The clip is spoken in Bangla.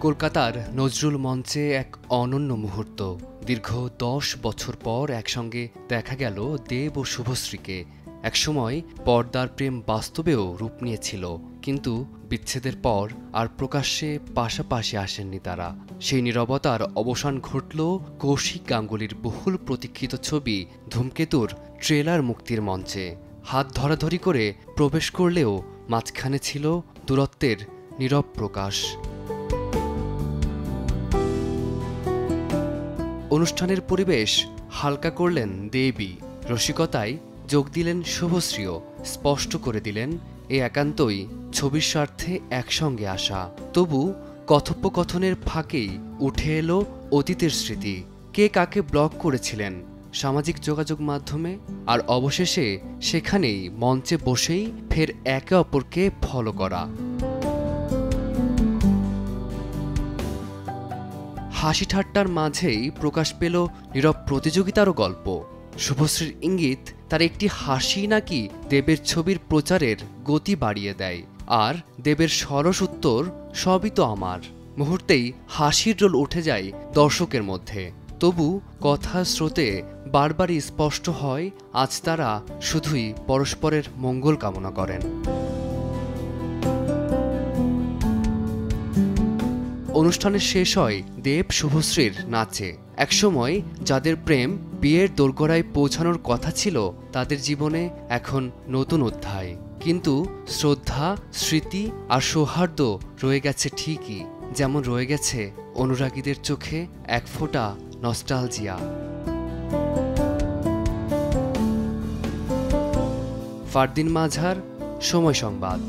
কলকাতার নজরুল মঞ্চে এক অনন্য মুহূর্ত। দীর্ঘ ১০ বছর পর একসঙ্গে দেখা গেল দেব ও শুভশ্রীকে। একসময় পর্দার প্রেম বাস্তবেও রূপ নিয়েছিল, কিন্তু বিচ্ছেদের পর আর প্রকাশ্যে পাশাপাশি আসেননি তারা। সেই নীরবতার অবসান ঘটল কৌশিক গাঙ্গুলির বহুল প্রতীক্ষিত ছবি ধূমকেতুর ট্রেলার মুক্তির মঞ্চে। হাত ধরাধরি করে প্রবেশ করলেও মাঝখানে ছিল দূরত্বের নীরব প্রকাশ। অনুষ্ঠানের পরিবেশ হালকা করলেন দেবী, রসিকতায় যোগ দিলেন শুভশ্রীও, স্পষ্ট করে দিলেন এ একান্তই ছবির স্বার্থে একসঙ্গে আসা। তবু কথোপকথনের ফাঁকেই উঠে এলো অতীতের স্মৃতি। কে কাকে ব্লক করেছিলেন সামাজিক যোগাযোগ মাধ্যমে, আর অবশেষে সেখানেই মঞ্চে বসেই ফের একে অপরকে ফলো করা। হাসি ঠাট্টার মাঝেই প্রকাশ পেল নীরব প্রতিযোগিতারও গল্প। শুভশ্রীর ইঙ্গিত তার একটি হাসি নাকি দেবের ছবির প্রচারের গতি বাড়িয়ে দেয়, আর দেবের সরস উত্তর সবই তো আমার। মুহূর্তেই হাসির রোল উঠে যায় দর্শকের মধ্যে। তবু কথার স্রোতে বারবারই স্পষ্ট হয় আজ তারা শুধুই পরস্পরের মঙ্গল কামনা করেন। অনুষ্ঠানের শেষ হয় দেব শুভশ্রীর নাচে। একসময় যাদের প্রেম বিয়ের দোরগোড়ায় পৌঁছানোর কথা ছিল, তাদের জীবনে এখন নতুন অধ্যায়। কিন্তু শ্রদ্ধা, স্মৃতি আর সৌহার্দ্য রয়ে গেছে ঠিকই, যেমন রয়ে গেছে অনুরাগীদের চোখে এক ফোঁটা নস্টালজিয়া। ফারদিন মাঝার, সময় সংবাদ।